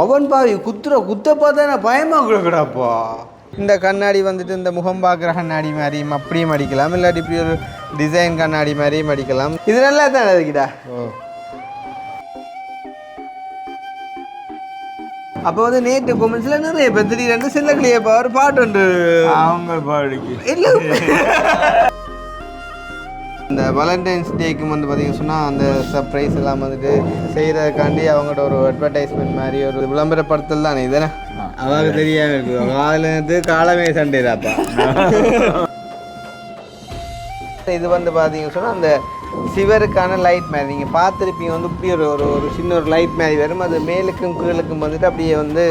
அவன் பாவி குத்த பார்த்தா பயமா கிடக்குடாப்பா. இந்த கண்ணாடி வந்துட்டு இந்த முகம் பார்க்குற கண்ணாடி மாதிரியும் அப்படியும் அடிக்கலாம், இல்லாட்டி இப்படி ஒரு டிசைன் கண்ணாடி மாதிரியும் அடிக்கலாம். இது நல்லா தான் இருக்குடா. அப்போ வந்து நேற்று கொமெண்ட்ஸில் நிறைய பேர் திடீரென்று செல்லக்கிளியப்பா ஒரு பாட்டு உண்டு அவங்க பாடிக்கு இல்லை. இந்த வேலண்டைன்ஸ் டேக்கு வந்து பார்த்தீங்கன்னு சொன்னால் அந்த சர்ப்ரைஸ் எல்லாம் வந்துட்டு செய்கிறதுக்காண்டி அவங்கள்ட்ட ஒரு அட்வர்டைஸ்மெண்ட் மாதிரி ஒரு விளம்பரப்படுத்தல் தானே இதுதானே அவங்க தெரியாமல் இருக்குது. காலேருந்து காலமே சண்டேதாப்பா. இது வந்து பார்த்தீங்கன்னு சொன்னால் அந்த சிவருக்கான லைட் மாதிரி நீங்கள் பார்த்துருப்பீங்க வந்து இப்படி ஒரு சின்ன ஒரு லைட் மாதிரி வரும். அது மேலுக்கும் கீழுக்கும் வந்துட்டு அப்படியே வந்து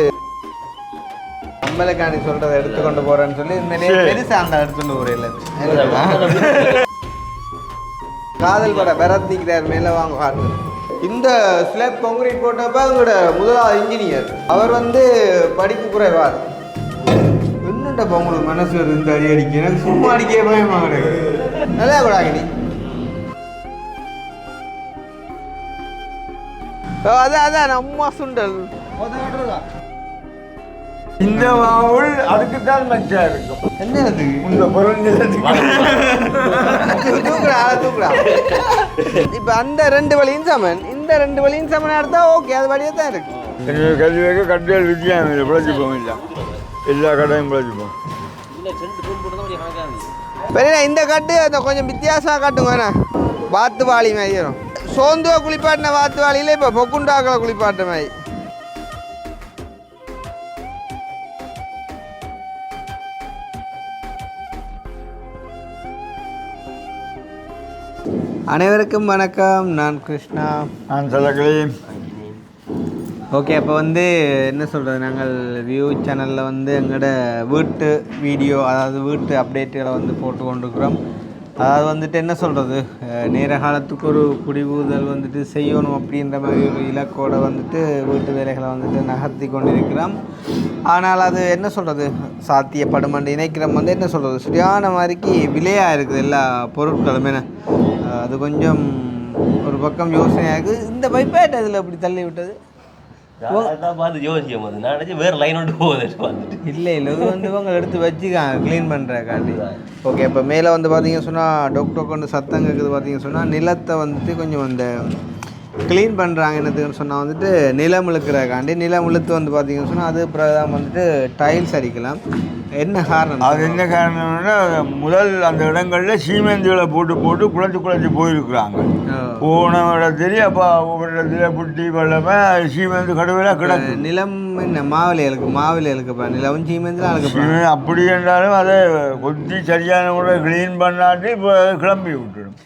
நம்மளுக்காண்டி சொல்கிறத எடுத்துக்கொண்டு போகிறேன்னு சொல்லி நிறைய பெருசாக அந்த எடுத்துகிட்டு போகிறேன். காதல் பட பெறத்திக்கிறார் மேலே வாங்க காட்டு. இந்த ஸ்லாப் கான்கிரீட் போட்டப்ப அவங்களோட முதலாவது இன்ஜினியர் அவர் வந்து படிப்பு குறைவார். என்னட்டப்பா உங்களுக்கு மனசு இருந்து அடி அடிக்க எனக்கு சும்மா அடிக்க பயமா கிடையாது. நல்லா கூடாங்க நீ அதான் அம்மா சுண்டல் இந்த மாவுள் அதுக்குத்தான் மச்சா இருக்கும். என்னது இந்த பொருள் தூக்குடா. இப்ப அந்த ரெண்டு வழியும் சமன், இந்த ரெண்டு வழியும் சமனா எடுத்தா ஓகே, அது வழியா தான் இருக்கு. கல்வியாக கட்டியல் வித்தியாசம் இல்லை, பிழைச்சிப்போம் இல்லை, எல்லா கடையும் பிழைச்சிப்போம். பெரிய இந்த கட்டு அந்த கொஞ்சம் வித்தியாசமாக காட்டுங்க. வாத்து வாளி மாதிரி வரும். சோந்துவா குளிப்பாட்டின வாத்து வாளியில இப்போ பொக்குண்டாக்களை குளிப்பாட்ட மாதிரி. அனைவருக்கும் வணக்கம், நான் கிருஷ்ணா. நான் சொல்லக்கிளி. ஓகே, அப்போ வந்து என்ன சொல்கிறது, நாங்கள் வியூ சேனலில் வந்து எங்களோட வீட்டு வீடியோ, அதாவது வீட்டு அப்டேட்டுகளை வந்து போட்டு கொண்டிருக்கிறோம். அதாவது வந்துட்டு என்ன சொல்கிறது, நேர காலத்துக்கு ஒரு குடிபூதல் வந்துட்டு செய்யணும் அப்படின்ற மாதிரி ஒரு இலக்கோடு வந்துட்டு வீட்டு வேலைகளை வந்துட்டு நகர்த்தி கொண்டிருக்கிறோம். ஆனால் அது என்ன சொல்கிறது, சாத்தியப்படும் என்று இணைக்கிறோம் வந்து என்ன சொல்கிறது, சரியான மாதிரிக்கு விலையாக இருக்குது எல்லா பொருட்களுமே. அது கொஞ்சம் ஒரு பக்கம் யோசனையாக இருக்குது. இந்த பைப்பேட் அதில் அப்படி தள்ளி விட்டது இல்லை இது வந்து இவங்க எடுத்து வச்சுக்காங்க க்ளீன் பண்ணுறக்காண்டி. ஓகே, இப்போ மேலே வந்து பார்த்தீங்கன்னு சொன்னால் டொக் கொண்டு சத்தம் கேட்குது. பார்த்தீங்கன்னு சொன்னால் நிலத்தை வந்துட்டு கொஞ்சம் அந்த க்ளீன் பண்ணுறாங்க. என்னதுன்னு சொன்னால் வந்துட்டு நிலம் இழுக்கிறக்காண்டி. நிலம் இழுத்து வந்து பார்த்தீங்கன்னு சொன்னால் அது பிரதான் வந்துட்டு டைல்ஸ் அடிக்கலாம். என்ன காரணம், அது என்ன காரணம்னா முதல் அந்த இடங்களில் சீமெந்திகளை போட்டு குழச்சி போயிருக்கிறாங்க. போன இடத்துல அப்போ ஒவ்வொரு இடத்துல புட்டி வெள்ளமே சீமெந்து கடவுளாக கிடக்கு. நிலம் என்ன மாவிலைகளுக்குப்பா நிலம் சீமெந்தில் அழுக்கு. அப்படி என்றாலும் அதை கொத்தி சரியான முறை க்ளீன் பண்ணாட்டி இப்போ கிளம்பி விட்டுடும்.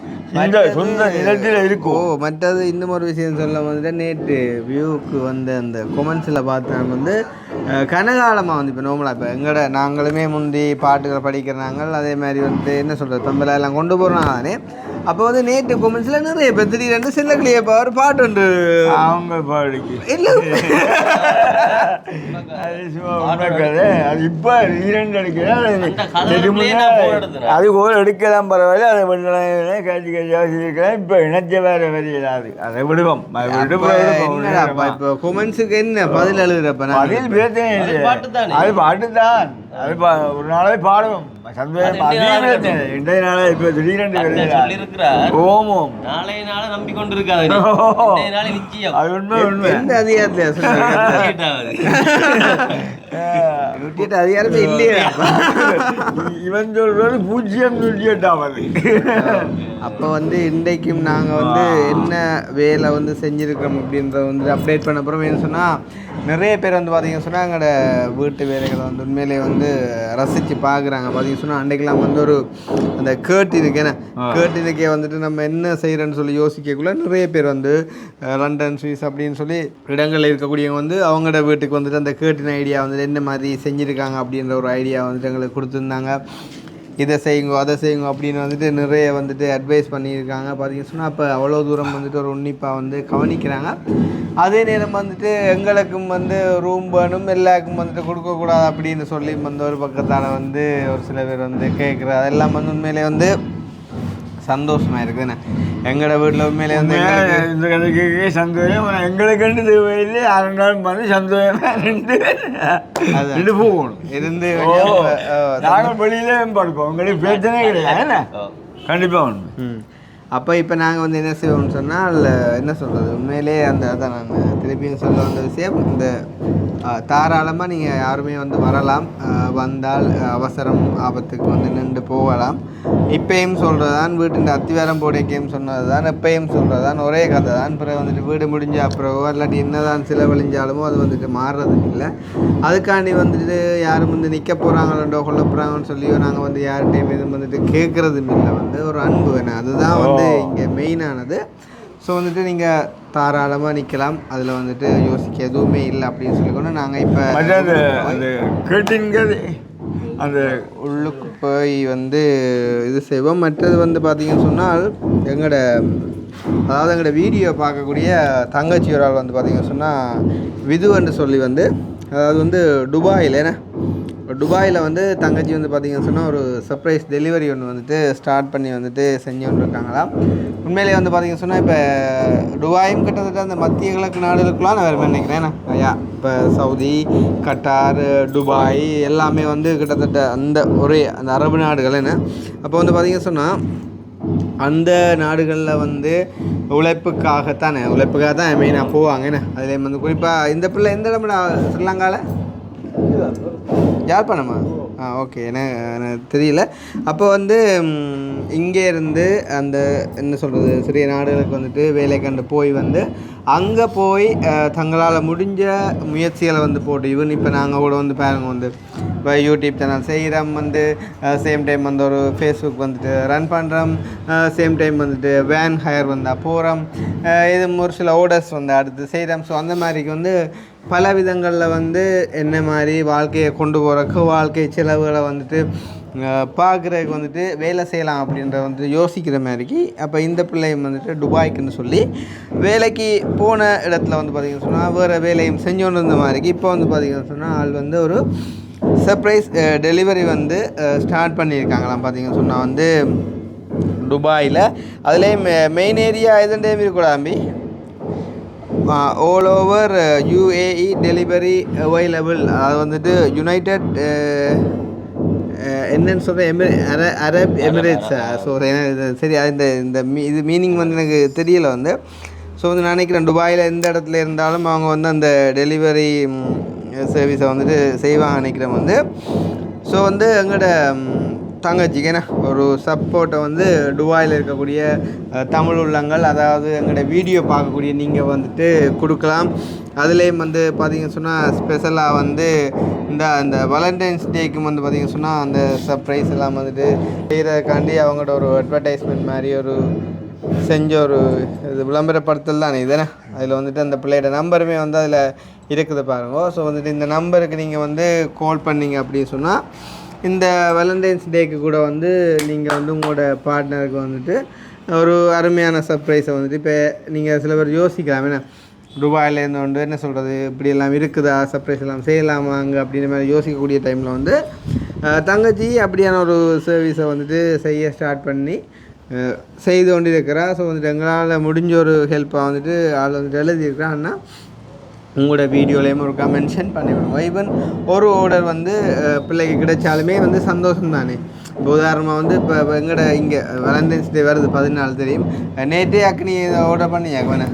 இந்த சொந்த நிலத்தில் இருக்கும். மற்றது இன்னும் ஒரு விஷயம் சொல்ல வந்துட்டு, நேற்று வியூவுக்கு வந்து அந்த கொமெண்ட்ஸில் பார்த்தேன் வந்து கனகாலமாக வந்து இப்போ நோமலாக இப்போ எங்களோட நாங்களுமே முந்தி பாட்டுகளை படிக்கிறாங்க. அதே மாதிரி வந்து என்ன சொல்கிறது, தம்பலா எல்லாம் கொண்டு போகிறாங்க தானே. அப்போ வந்து நேற்று கொமெண்ட்ஸில் நிறைய பேர் திடீரென்று செல்லக்கிளியப்பா ஒரு பாட்டு உண்டு அவங்க பாடிக்கு இல்லை. அது அது இப்போ இரண்டு அது போல் எடுக்கலாம் பரவாயில்ல. அதை வெள்ளம் காட்சி காட்சியாக இப்போ இணைச்ச வேறு வரையிடாது. அதை விடுவோம். இப்போ கொமெண்ட்ஸுக்கு என்ன பதில் எழுதுறப்ப பதில் பிரச்சனை இல்லை, அது பாட்டு தான். அது ஒரு நாளே பாடுவோம். சந்தோஷம் இன்றைய நாளே இப்போ திடீரென்று ஓமோம் நாளைய நாளை நம்பி கொண்டு இருக்காது. அது உண்மை உண்மை. எந்த அதிகாரத்தில் அதிகாரமே இல்லையா இவன் சொல்றது 0.08. அப்போ வந்து இன்றைக்கும் நாங்கள் வந்து என்ன வேலை வந்து செஞ்சுருக்கோம் அப்படின்றத வந்து அப்டேட் பண்ண அப்புறம் என்ன சொன்னால், நிறைய பேர் வந்து பார்த்தீங்கன்னு சொன்னால் எங்களோட வீட்டு வேலைகளை வந்து உண்மையிலே வந்து ரசித்து பார்க்குறாங்க. பார்த்தீங்கன்னு சொன்னால் அன்றைக்கெல்லாம் வந்து ஒரு அந்த கேர்டினுக்கு கேர்டினுக்கே வந்துட்டு நம்ம என்ன செய்கிறேன்னு சொல்லி யோசிக்கக்குள்ள நிறைய பேர் வந்து லண்டன் ஸ்வீஸ் அப்படின்னு சொல்லி இடங்களில் இருக்கக்கூடியவங்க வந்து அவங்களோட வீட்டுக்கு வந்துட்டு அந்த கேர்டின் ஐடியா வந்துட்டு என்ன மாதிரி செஞ்சுருக்காங்க அப்படின்ற ஒரு ஐடியா வந்துட்டு எங்களுக்கு கொடுத்துருந்தாங்க. இதை செய்யுங்க அதை செய்யுங்க அப்படின்னு வந்துட்டு நிறைய வந்துட்டு அட்வைஸ் பண்ணியிருக்காங்க. பார்த்தீங்கன்னு சொன்னால் அப்போ அவ்வளோ தூரம் வந்துட்டு ஒரு உன்னிப்பாக வந்து கவனிக்கிறாங்க. அதே நேரம் வந்துட்டு எங்களுக்கும் வந்து ரூம் வேணும், எல்லாருக்கும் வந்துட்டு கொடுக்கக்கூடாது அப்படின்னு சொல்லி வந்து ஒரு பக்கத்தால் வந்து ஒரு சில பேர் வந்து கேட்குறது. அதெல்லாம் வந்து உண்மையிலே வந்து சந்தோஷமாக இருக்குதுண்ணே. எங்களோட வீட்டில் உண்மையிலே வந்து இந்த கதைக்கு சந்தோஷம் எங்களுக்கு தேவையில்லை. யாருனாலும் வந்து சந்தோஷமாக ரெண்டு போகணும் இருந்து நாங்கள் வெளியிலே படுப்போம். உங்களுக்கு பிரச்சனை கிடையாது. கண்டிப்பாக ஒன்று. அப்போ இப்போ நாங்கள் வந்து என்ன செய்வோம்னு சொன்னால் என்ன சொல்கிறது, உண்மையிலே அதான் நான் திருப்பியும் சொல்ல வந்த விஷயம், இந்த தாராளமாக நீங்கள் யாருமே வந்து வரலாம், வந்தால் அவசரம் ஆபத்துக்கு வந்து நின்று போகலாம். இப்பயும் சொல்கிறது தான், வீட்டு அத்திவாரம் போடைக்கையும் சொன்னது தான், எப்பயும் சொல்கிறது தான், ஒரே கதை தான். பிறகு வந்துட்டு வீடு முடிஞ்ச அப்புறமோ இல்லாட்டி என்ன தான் செலவழிஞ்சாலுமோ அது வந்துட்டு மாறுறதுக்கு இல்லை. அதுக்காண்டி வந்துட்டு யாரும் வந்து நிற்க போகிறாங்களோ கொல்ல போகிறாங்கன்னு சொல்லியோ நாங்கள் வந்து யார்கிட்டையும் எதுவும் வந்துட்டு கேட்குறதும் இல்லை. வந்து ஒரு அன்பு வேணும், அதுதான் வந்து இங்கே மெயினானது. ஸோ வந்துட்டு நீங்கள் தாராளமாக நிற்கலாம், அதில் வந்துட்டு யோசிக்க எதுவுமே இல்லை அப்படின்னு சொல்லிக்கொண்டு நாங்கள் இப்போ அந்த கேட்டீங்கள் அந்த உள்ளுக்கு போய் வந்து இது செய்வோம். மற்றது வந்து பார்த்திங்கன்னு சொன்னால் எங்களோட வீடியோ பார்க்கக்கூடிய தங்கச்சி ஒரு ஆள் வந்து பார்த்திங்கன்னு சொன்னால் விதுன்னு சொல்லி வந்து, அதாவது வந்து துபாயில் வந்து தங்கச்சி வந்து பார்த்திங்கன்னு சொன்னால் ஒரு சர்ப்ரைஸ் டெலிவரி ஒன்று வந்துட்டு ஸ்டார்ட் பண்ணி வந்துட்டு செஞ்சு கொண்டு இருக்காங்களாம். உண்மையிலே வந்து பார்த்திங்கன்னு சொன்னால் இப்போ துபாயும் கிட்டத்தட்ட அந்த மத்திய கிழக்கு நாடுகளுக்குலாம் நான் வேறு நினைக்கிறேன். ஐயா இப்போ சவுதி, கட்டார், துபாய் எல்லாமே வந்து கிட்டத்தட்ட அந்த அரபு நாடுகள் என்ன. அப்போ வந்து பார்த்திங்கன்னு சொன்னால் அந்த நாடுகளில் வந்து உழைப்புக்காக தான் மெயினாக போவாங்க என்ன. அதில் வந்து குறிப்பாக இந்த பிள்ளை எந்த இடம்னா ஸ்ரீலங்காவில் யாழ்ப்பாணமா? ஓகே, எனக்கு தெரியல. அப்போ வந்து இங்கே இருந்து அந்த என்ன சொல்கிறது சிறிய நாடுகளுக்கு வந்துட்டு வேலை கண்டு போய் வந்து அங்கே போய் தங்களால் முடிஞ்ச முயற்சிகளை வந்து போட்டு ஈவன் இப்போ நாங்கள் கூட வந்து பாருங்க வந்து இப்போ யூடியூப் சேனல் செய்கிறோம், வந்து சேம் டைம் வந்து ஒரு ஃபேஸ்புக் வந்துட்டு ரன் பண்ணுறோம், சேம் டைம் வந்துட்டு வேன் ஹயர் வந்தால் போகிறோம், இது ஒரு சில ஆர்டர்ஸ் வந்து அடுத்து செய்கிறோம். ஸோ அந்த மாதிரிக்கு வந்து பல விதங்களில் வந்து என்ன மாதிரி வாழ்க்கையை கொண்டு போகிறக்கு வாழ்க்கை செலவுகளை வந்துட்டு பார்க்குறதுக்கு வந்துட்டு வேலை செய்யலாம் அப்படின்ற வந்து யோசிக்கிற மாதிரிக்கு. அப்போ இந்த பிள்ளையும் வந்துட்டு துபாய்க்குன்னு சொல்லி வேலைக்கு போன இடத்துல வந்து பார்த்திங்கன்னு சொன்னால் வேறு வேலையும் செஞ்சோன்னு இருந்த மாதிரிக்கு இப்போ வந்து பார்த்திங்கன்னு சொன்னால் ஆள் வந்து ஒரு சர்ப்ரைஸ் டெலிவரி வந்து ஸ்டார்ட் பண்ணியிருக்காங்களாம். பார்த்திங்கன்னு சொன்னால் வந்து துபாயில் அதுலேயும் மெயின் ஏரியா எதுண்டே இருக்கக்கூடாது, all over UAE delivery available. அது வந்துட்டு யுனைடெட் என்னன்னு சொல்கிறேன் அரப் எமிரேட்ஸா. ஸோ சரி இந்த இது மீனிங் வந்து எனக்கு தெரியலை வந்து. ஸோ வந்து நான் நினைக்கிறேன் துபாயில் எந்த இடத்துல இருந்தாலும் அவங்க வந்து அந்த டெலிவரி சர்வீஸை வந்துட்டு செய்வாங்க நினைக்கிறேன் வந்து. ஸோ வந்து எங்களோட தங்கச்சிக்கேண்ணா ஒரு சப்போர்ட்டை வந்து துபாயில் இருக்கக்கூடிய தமிழ் உள்ளங்கள், அதாவது எங்களோட வீடியோ பார்க்கக்கூடிய நீங்கள் வந்துட்டு கொடுக்கலாம். அதுலேயும் வந்து பார்த்திங்க சொன்னால் ஸ்பெஷலாக வந்து இந்த வேலண்டைன்ஸ் டேக்கு வந்து பார்த்திங்க சொன்னால் அந்த சர்ப்ரைஸ் எல்லாம் வந்துட்டு செய்கிறதுக்காண்டி அவங்களோட ஒரு அட்வர்டைஸ்மெண்ட் மாதிரி ஒரு செஞ்ச ஒரு இது விளம்பரப்படுத்தல் தானே இதுதானே. அதில் வந்துட்டு அந்த பிள்ளையோட நம்பருமே வந்து அதில் இருக்குது பாருங்க. ஸோ வந்துட்டு இந்த நம்பருக்கு நீங்கள் வந்து கால் பண்ணிங்க அப்படின்னு சொன்னால் இந்த வேலண்டைன்ஸ் டேக்கு கூட வந்து நீங்கள் வந்து உங்களோட பார்ட்னருக்கு வந்துட்டு ஒரு அருமையான சர்ப்ரைஸை வந்துட்டு இப்போ நீங்கள் சில பேர் யோசிக்கலாம், ஏன்னா துபாயிலேருந்து வந்து என்ன சொல்கிறது இப்படியெல்லாம் இருக்குதா, சர்ப்ரைஸ் எல்லாம் செய்யலாமா அங்கே அப்படின்ற மாதிரி யோசிக்கக்கூடிய டைமில் வந்து தங்கச்சி அப்படியான ஒரு சர்வீஸை வந்துட்டு செய்ய ஸ்டார்ட் பண்ணி செய்து கொண்டு இருக்கிறா. ஸோ வந்துட்டு எங்களால் முடிஞ்ச ஒரு ஹெல்ப்பாக வந்துட்டு ஆள் வந்துட்டு எழுதியிருக்கிறான்னா உங்களோட வீடியோலேயும் ஒருக்கா மென்ஷன் பண்ணிவிடுவோம். ஈவன் ஒரு ஆர்டர் வந்து பிள்ளைக்கு கிடைச்சாலுமே வந்து சந்தோஷம் தானே. இப்போ உதாரணமாக வந்து இப்போ எங்கட இங்கே வேலண்டைன்ஸ் டே வருது 14 தெரியும். நேற்றே அக்னி இதை ஆர்டர் பண்ணியா வேணா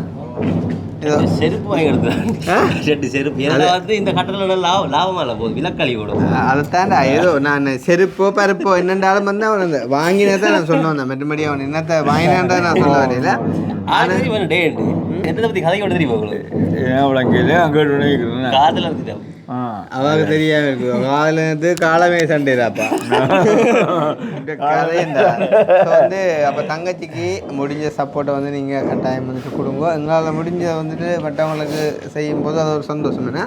செருப்பு வாங்கி எடுத்து செருப்பு வந்து இந்த கட்டத்தில் லாபமாக இல்லை போகுது விலக்களி விடும். அதை தாண்டா ஏதோ நான் செருப்போ பருப்போ என்னென்றாலும் வந்து அவன் அந்த வாங்கினதை நான் சொல்ல வந்தேன். மற்றபடி அவன் என்னத்தை வாங்கினான்றதை நான் சொல்ல வரையில என்னத்தை பற்றி கதை கொண்டு தெரியுமா உங்களுக்கு? காதில் இருக்குது அவங்க தெரியாம இருக்கு காதல இருந்து காலமே சண்டைடாப்பா கதைண்டா. ஸோ வந்து அப்போ தங்கச்சிக்கு முடிஞ்ச சப்போர்ட்டை வந்து நீங்கள் கட்டாயம் வந்துட்டு கொடுங்க. எங்களால் முடிஞ்ச வந்துட்டு மற்றவங்களுக்கு செய்யும்போது அது ஒரு சந்தோஷம் என்ன.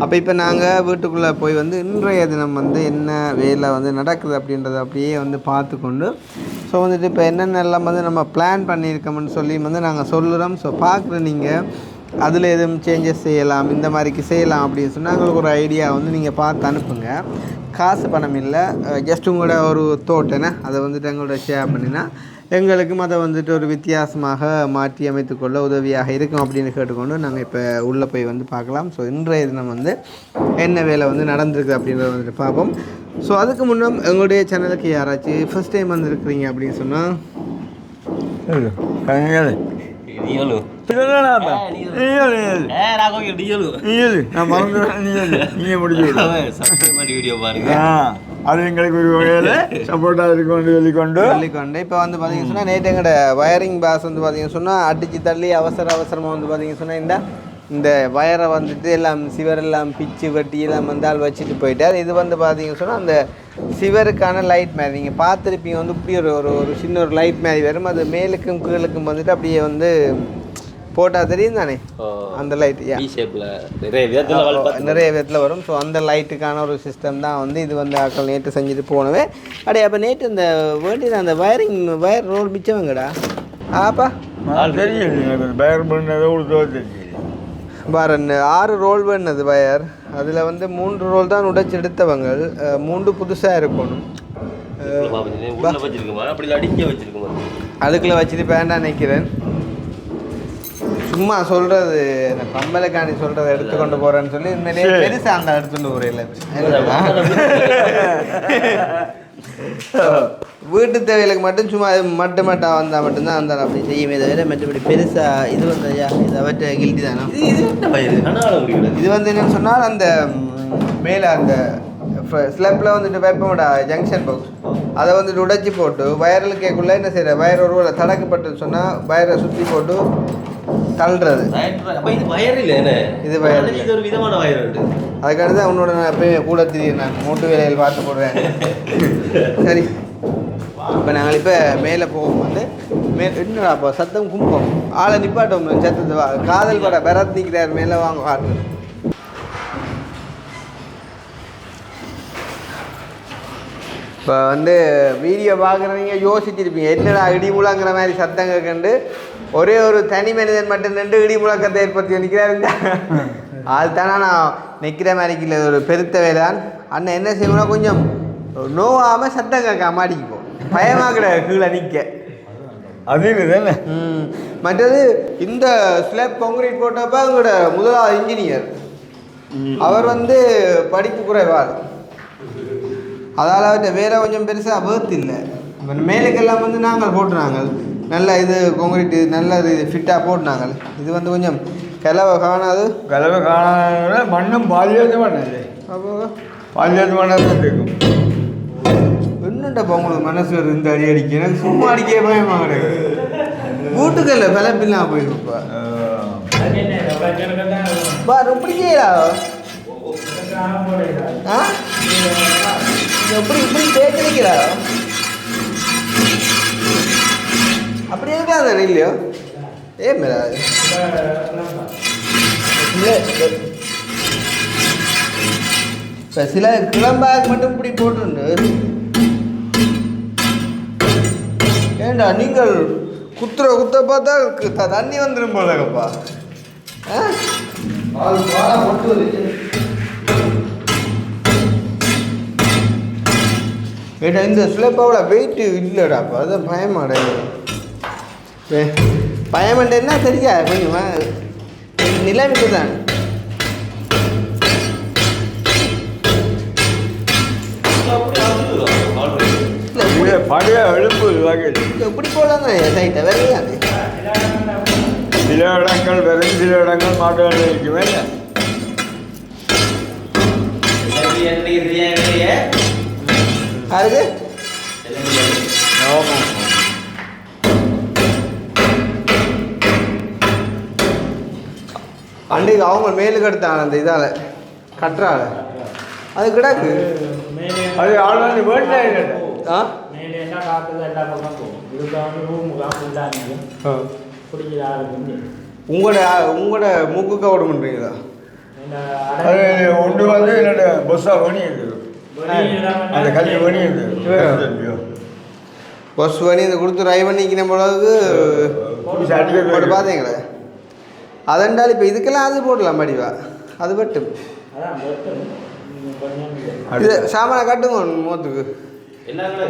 அப்போ இப்போ நாங்கள் வீட்டுக்குள்ளே போய் வந்து இன்றைய தினம் வந்து என்ன வேலை வந்து நடக்குது அப்படின்றத அப்படியே வந்து பார்த்துக்கொண்டு ஸோ வந்துட்டு இப்போ என்னென்னலாம் வந்து நம்ம பிளான் பண்ணியிருக்கோம்னு சொல்லி வந்து நாங்கள் சொல்லுறோம். ஸோ பார்க்குற நீங்கள் அதில் எதுவும் சேஞ்சஸ் செய்யலாம், இந்த மாதிரிக்கு செய்யலாம் அப்படின்னு சொன்னால் எங்களுக்கு ஒரு ஐடியா வந்து நீங்கள் பார்த்து அனுப்புங்க. காசு பணம் இல்லை, ஜஸ்ட் உங்களோட ஒரு தோட் என்ன அதை வந்துட்டு எங்களோட ஷேர் பண்ணினா எங்களுக்கும் அதை வந்துட்டு ஒரு வித்தியாசமாக மாற்றி அமைத்துக்கொள்ள உதவியாக இருக்கும் அப்படின்னு கேட்டுக்கொண்டு நாங்கள் இப்போ உள்ளே போய் வந்து பார்க்கலாம். ஸோ இன்றைய தினம் வந்து என்ன வேலை வந்து நடந்திருக்கு அப்படின்றத வந்துட்டு பார்ப்போம். ஸோ அதுக்கு முன்னும் எங்களுடைய சேனலுக்கு யாராச்சும் ஃபர்ஸ்ட் டைம் வந்துருக்குறீங்க அப்படின்னு சொன்னால் அது எங்களுக்கு ஒரு வகையில் சப்போர்ட்டாக இருக்கும் சொல்லிக்கொண்டு இப்போ வந்து பார்த்தீங்கன்னு சொன்னால் நேற்று எங்களோட வயரிங் பாஸ் வந்து பார்த்தீங்கன்னு சொன்னால் அடித்து தள்ளி அவசரமாக வந்து பார்த்தீங்கன்னு சொன்னால் இந்த வயரை வந்துட்டு எல்லாம் சிவரெல்லாம் பிச்சு வெட்டி எல்லாம் வந்து ஆள் வச்சுட்டு போயிட்டார். இது வந்து பார்த்தீங்கன்னு சொன்னால் அந்த சிவருக்கான லைட் மாதிரி நீங்கள் பார்த்துருப்பீங்க வந்து இப்படி ஒரு சின்ன ஒரு லைட் மாதிரி வரும். அது மேலுக்கும் கீழுக்கும் வந்துட்டு அப்படியே வந்து போட்டால் தெரியும் தானே அந்த லைட் நிறைய விதத்தில் வரும். ஸோ அந்த லைட்டுக்கான ஒரு சிஸ்டம் தான் வந்து இது வந்து ஆக்கள் நேற்று செஞ்சுட்டு போனவே அப்படியே. அப்போ நேற்று இந்த வேண்டிய அந்த வயர் ரோல் மிச்சவங்கடா ஆப்பா தெரியும் பயர் பண்ணதை தெரியும் பாரு 6 ரோல் பண்ணது வயர். அதில் வந்து 3 ரோல் தான் உடைச்சி எடுத்தவங்க, 3 புதுசாக இருக்கணும். அதுக்குள்ளே வச்சுட்டு வேண்டாம் நினைக்கிறேன். சும்மா சொல்கிறது பம்பலைக்காண்டி சொல்கிறத எடுத்துக்கொண்டு போகிறேன்னு சொல்லி உண்மையிலேயே பெருசாக அந்த எடுத்துட்டு போகிறேன். வீட்டு தேவைகளுக்கு மட்டும் சும்மா மட்டும் வந்தால் மட்டும்தான் அந்த அப்படி செய்யுமே தவிர மற்றபடி பெருசாக இது வந்து இதை வச்ச கில்ட்டி தானே. இது வந்து என்னென்னு சொன்னால் அந்த மேலே அந்த ஸ்லப்பில் வந்துட்டு வைப்போம்டா ஜங்ஷன் பாக்ஸ், அதை வந்துட்டு உடைச்சி போட்டு வயரில் கேட்குள்ள என்ன செய்கிற வயர் ஒரு தடக்கப்பட்டு சொன்னால் வயரை சுற்றி போட்டு தள்ளுறது. இது வயர் இது ஒரு விதமான வயர் உண்டு. அதுக்கடுத்து அவனோட நான் எப்பயுமே கூட தெரியும், நான் மூட்டு வேலையில் பார்த்து போடுவேன். சரி இப்போ நாங்கள் இப்போ மேலே போவோம் வந்து என்னடா அப்போ சத்தம் கும்பம் ஆளை நிப்பாட்டோம் சத்தத்தை காதல் பட பெறத் நிற்கிறார் மேலே வாங்க காட்டு. இப்போ வந்து வீடியோ பார்க்குறவங்க யோசிச்சிருப்பீங்க என்னடா இடி முழங்குற மாதிரி சத்தங்க கண்டு ஒரே ஒரு தனி மனிதன் மட்டும் நின்று இடி முழக்கத்தை ஏற்படுத்தி நிற்கிறாருங்க. அதுதானே நான் நிற்கிற மாதிரிக்கு இல்லை, ஒரு பெருத்த வேலைதான். அண்ணன் என்ன செய்யணும்னா கொஞ்சம் நோவாமல் சத்தம் கேட்க மாட்டிக்குப்போம், பயமாக்கிட கீழே நிற்க. அது தானே. மற்றது இந்த ஸ்லாப் கான்கிரீட் போட்டப்போ அவங்களோட முதலாவது இன்ஜினியர் அவர் வந்து படிப்பு குறைவாள், அதால் அவர்கிட்ட வேலை கொஞ்சம் பெருசாக வேர்த்து இல்லை. மேலுக்கெல்லாம் வந்து நாங்கள் போட்டுனாங்க நல்ல இது கான்கிரீட் நல்ல இது ஃபிட்டாக போட்டுனாங்க. இது வந்து கொஞ்சம் கிளவை காணாது மண்ணும் பாலியாத பண்ணது அப்போ பாலியாத பண்ணாது இருக்கும். என்னண்டப்பா உங்களுக்கு மனசு இந்த அடி அடிக்க எனக்கு சும்மா அடிக்க பயமாக கிடையாது. வீட்டுக்கல்ல பிளப்பில்லாம் போயிருப்பா எப்படி செய்யலா எப்படி இப்படி தேய்க்கிறா அப்படி இருக்காது இல்லையோ ஏன் மேலே இப்போ சில கிளம்பாக மட்டும் இப்படி போட்டுண்டு ஏண்டா நீங்கள் குத்த பார்த்தா தண்ணி வந்துடும் போலப்பா. ஏடா இந்த ஸ்லெப்பாவோட வெயிட்டு இல்லைடாப்பா, அதுதான் பயமாட. பயமண்ட என்ன தெரியா கொஞ்சமா நிலைமைக்கு தான். பழைய எழுப்பு எப்படி போகலாம் சைட்டை வேலையாது. சில இடங்கள் வெறும் சில இடங்கள் மாட்டு இருக்குமே. யாருக்கு அன்றைக்கு அவங்க மேலுக்கு எடுத்தாங்க அந்த இதால் கட்டுறாள் அது கிடக்கு. அது ஆல்ரெடி வேண்டாம். உங்களோட மூக்கு கவடு பண்ணுறீங்களா? அது ஒன்று வந்து என்னோட பஸ்ஸாக வணி அந்த கல்வி வணி பஸ் வணி இந்த கொடுத்து ரை பண்ணிக்கின பொழுது போட்டு பார்த்தீங்களே அதெண்டால் இப்போ இதுக்கெல்லாம் அது போடலாம் மடிவா அது பட்டும் இது சாமான கட்டுங்க மூத்துக்கு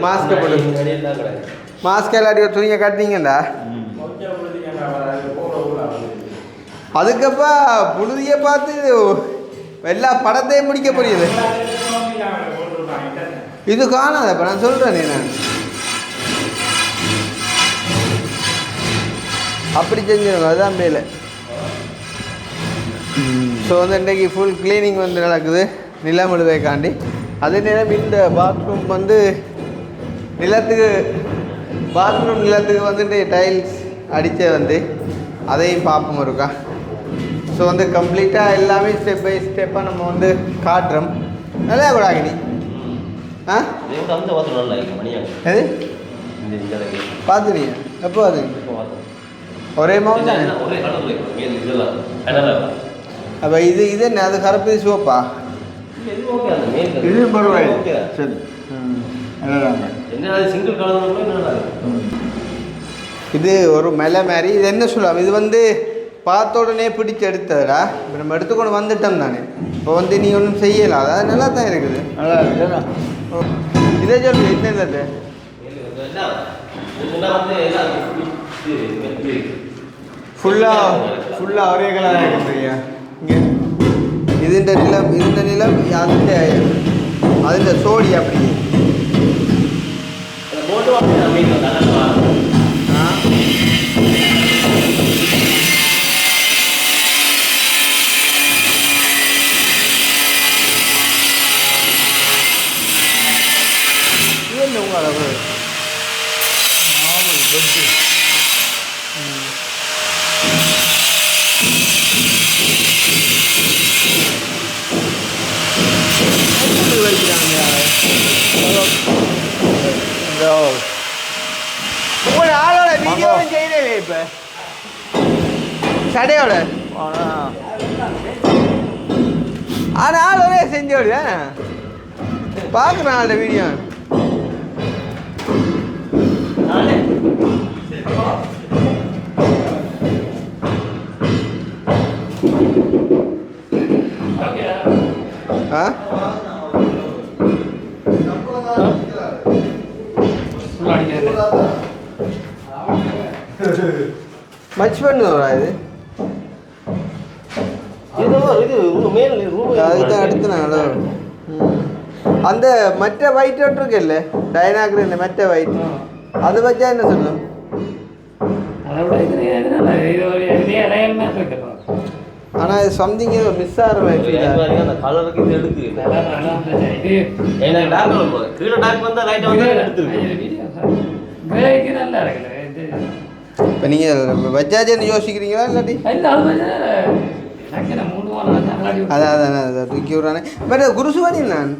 மாஸ்க் போட்டு மாஸ்க் எல்லாத்தையும் துணியை கட்டினீங்கடா அதுக்கப்பா புழுதியை பார்த்து எல்லா படத்தையும் முடிக்க புரியுது இது காணாதப்ப நான் சொல்கிறேன் நான் அப்படி செஞ்சிருங்க அதுதான் மேலே ஸோ வந்து இன்றைக்கி ஃபுல் க்ளீனிங் வந்து நடக்குது நிலம் எழுவைக்காண்டி அதே நேரம் இந்த பாத்ரூம் வந்து நிலத்துக்கு வந்துட்டு டைல்ஸ் அடித்த வந்து அதையும் பார்ப்போம் இருக்கா ஸோ வந்து கம்ப்ளீட்டாக எல்லாமே ஸ்டெப் பை ஸ்டெப்பாக நம்ம வந்து காட்டுறோம் நல்லா கூடாகினி ஆ எது பார்த்துறீங்க எப்போ அது ஒரே மாதிரி தானே அப்போ இது என்ன அது கருப்பு சிவப்பா இது பரவாயில்லை சரி இது ஒரு மலை மாதிரி இது என்ன சொல்லலாம் இது வந்து பார்த்த உடனே பிடிச்சி எடுத்ததுடா இப்போ நம்ம எடுத்துக்கொண்டு வந்துட்டோம் தானே இப்போ வந்து நீ ஒன்றும் செய்யலாம் அதாவது நல்லா தான் இருக்குது நல்லா இருக்குதா இதே சொல்லு என்னது ஃபுல்லாக ஒரே கலராக இருக்குதுங்க இங்கே ഇതിൻ്റെ നിലം അതിൻ്റെ സോടി அப்படி இது உங்க அளவு உங்களோட ஆளோட வீடியோ செய்யறே இப்ப சடையோட ஆனா ஆளோட செஞ்சோடு பார்க்குறேன் ஆளோட வீடியோ ஆ மச் பண்ணுவா இது அதுதான் அடுத்து நாங்களோ அந்த மற்ற ஒயிட் இருக்குல்ல டைனாகிரன் மற்ற ஒயிட் அதை வச்சா என்ன சொல்லும் ஆனால் இது சம்திங் ஏதோ மிஸ் ஆகிற மாதிரி அந்த கலருக்கு இது எடுக்கு கீழே டாக் வந்தால் லைட்டாக வந்து எடுத்துருக்கு இப்போ நீங்கள் வச்சாச்சேன்னு யோசிக்கிறீங்களா இல்லாட்டி அதான் தூக்கி விட்றானே பட் குருசுவானி நான்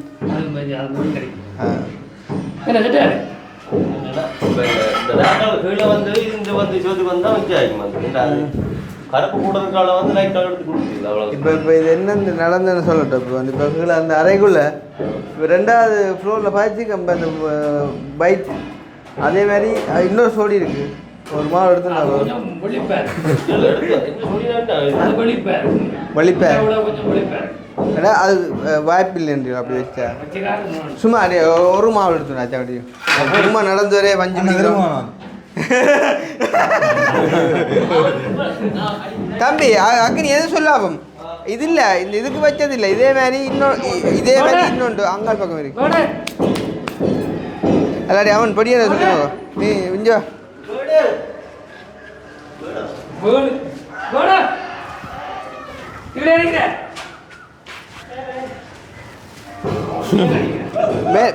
கீழே வந்து இந்த வந்து சோத்துக்கு வந்தால் வச்சு ஆகிக்கும் கருப்பு கூடுறதுக்கால வந்து லைட் கலர் எடுத்து கொடுக்குது அவ்வளோ இப்போ இது என்ன நடந்ததுன்னு சொல்லட்டும் இப்போ வந்து இப்போ கீழே அந்த அறைக்குள்ளே இப்போ 2வது ஃப்ளோரில் பார்த்து அந்த பைக் அதே மாதிரி இன்னொரு சோடி இருக்குது ஒரு மாவு எடுத்து வலிப்பேன் ஏன்னா அது வாய்ப்பு இல்லைன்றீங்க அப்படி வச்சா சும்மா அப்படியே ஒரு மாவு எடுத்துனாச்சா அப்படியும் சும்மா நடந்து வரே 5 நிமிடம் தம்பி அக்கனி எது சொல்லாபம் இது இல்லை இந்த இதுக்கு வச்சது இல்லை இதே மாதிரி இன்னொன்று அங்காள் பக்கம் இருக்கு அல்லாடி அவன் படிய சொல்லுங்க நீ இஞ்சா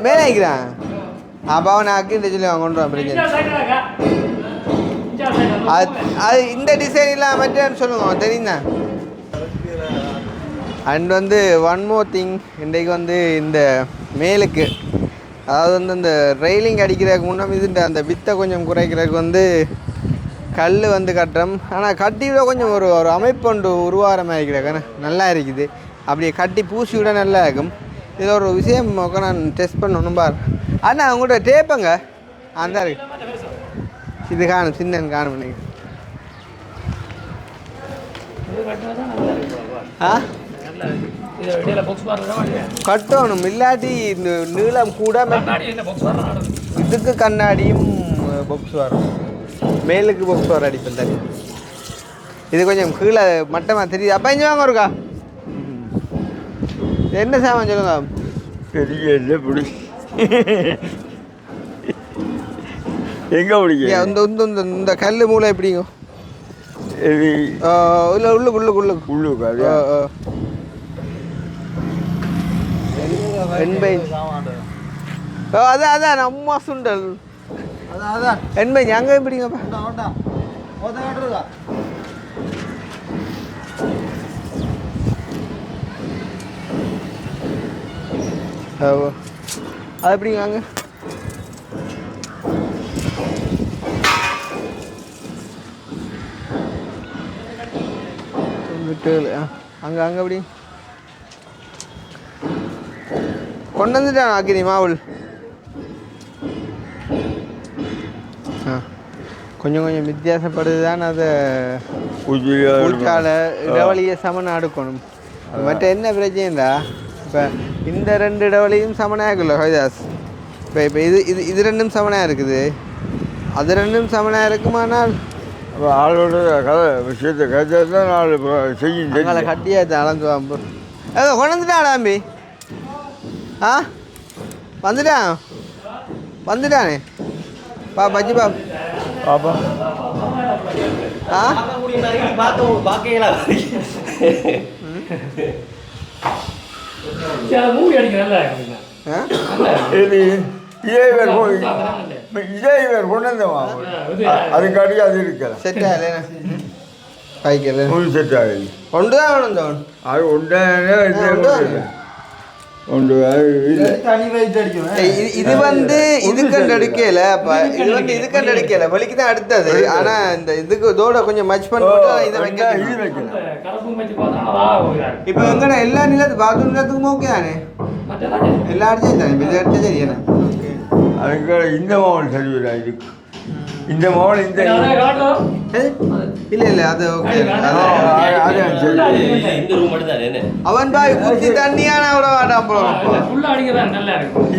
மேலே ஆகிக்கிறான் அப்போ அவனை அக்கின்னு சொல்லி அவன் கொண்டு பிரச்சனை அது இந்த டிசைன் இல்லாம மற்றேன்னு சொல்லுங்க தெரியுங்க அண்ட் வந்து ஒன் மோர் திங் இன்றைக்கு வந்து இந்த மேலுக்கு அதாவது வந்து இந்த ரெயிலிங் அடிக்கிறதுக்கு முன்னாடி இதுன்ற அந்த வித்தை கொஞ்சம் குறைக்கிறதுக்கு வந்து கல் வந்து கட்டுறோம் ஆனால் கட்டி விட கொஞ்சம் ஒரு அமைப்பு ஒன்று உருவாகிற மாதிரி இருக்கிறாங்க நல்லா இருக்குது அப்படியே கட்டி பூசி விட நல்லா இருக்கும் இதில் ஒரு விஷயம் நான் டெஸ்ட் பண்ணணும் பார் அண்ணா உங்கள்கிட்ட டேப்புங்க அந்த இருக்கு இது காணும் சின்ன காணும் பண்ணி ஆ கட்டணும் இல்லாட்டி இந்த நீளம் கூட இதுக்கு கண்ணாடியும் பாக்ஸ் வரும், மேலுக்கு பாக்ஸ் வர அடிப்பேன் தண்ணி. இது கொஞ்சம் கீழே மட்டமாக தெரியுது. அப்போ இங்கே வாங்க இருக்கா, என்ன சாமான் சொல்லுங்க. பெரிய இல்லை பிடி எங்கே பிடிக்க இந்த கல் மூளை எப்படிங்க இல்லை உள்ளுக்கு அது அதான் அம்மா சுண்டல் அதான் எண்பை அங்கே எப்படிங்கப்பா அது எப்படிங்க அங்கே அங்கே அங்கே எப்படி கொண்டு வந்துட்டான் அக்கினி மாவுள். கொஞ்சம் கொஞ்சம் வித்தியாசப்படுது தான். அதை பூச்சால இடவழியை சமனை அடுக்கணும். மற்ற என்ன பிரச்சனைடா, இப்போ இந்த 2 இடவழியும் சமனாக இருக்குல்ல ஹரிதாஸ், இப்போ இது 2ம் சமனாக இருக்குது, அது 2ம் சமனாக இருக்குமானால் ஆளோட கதை விஷயத்தை கதை தான் நாலு செய்யும் கட்டியாச்சு அளந்து வாம்பு. கொண்டு வந்துட்டான் தம்பி. வந்துட்டானே பா பஜ்ஜி பாப்பா. அதுக்காடி அது இருக்கல செட் ஆகல காய்க்கல செட் ஆகல ஒன்று தான் வேணும். அது இது வந்து இதுக்கண்டு எடுக்கல. அப்ப இது வந்து இதுக்கண்டு எடுக்கல, வலிக்கு தான் அடுத்தது. ஆனா இந்த இதுக்கு இதோட கொஞ்சம் மச் பண்ணிட்டு இதை வைக்க இது வைக்கல. இப்போ எங்கடா எல்லா நிலத்து பாத்ரூம் நிலத்துக்கும் ஓகே தானே, எல்லா அடிச்சும் தானே, இதை எடுத்தா சரி என்ன. அதுக்கு இந்த மாவட்டம் சரிவில்லை, இதுக்கு இந்த மாவட்டம் இந்த இல்ல அது ஓகே. அவன் பாய் குத்தி தண்ணியான விட மாட்டான் போல.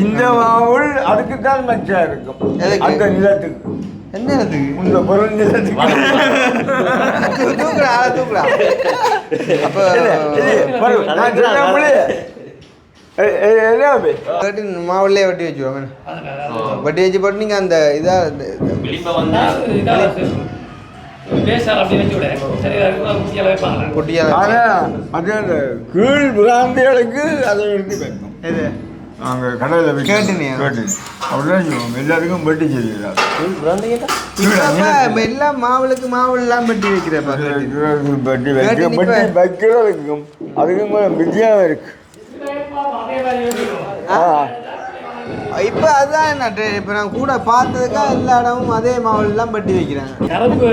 இந்த மாவுள் அதுக்கு தான் மச்சா இருக்கும். அந்த நிலத்துக்கு என்ன இந்த பொருள் நிலத்துக்கு தூக்குறா. அப்ப மாவுள்ளே வட்டி வச்சுருவோம். வட்டி வச்சு போட்டு நீங்க அந்த இதா கீழ் பிராந்திகளுக்கு அதை எடுத்து வைக்கணும். இது நாங்கள் கடையில் கேட்டுனே அப்படிதான் சொல்லுவோம். எல்லாருக்கும் வெட்டி செய்கிறார். எல்லாம் மாவுளுக்கு மாவுலாம் வெட்டி வைக்கிறப்ப வெட்டி வைக்கிறதுக்கும் அதுக்கும் வித்தியாசம் இருக்கு. இப்போ அதுதான் என்ன, இப்போ நான் கூட பார்த்ததுக்கா எல்லா இடமும் அதே மாவுலாம் பட்டி வைக்கிறாங்க. இதுக்கோ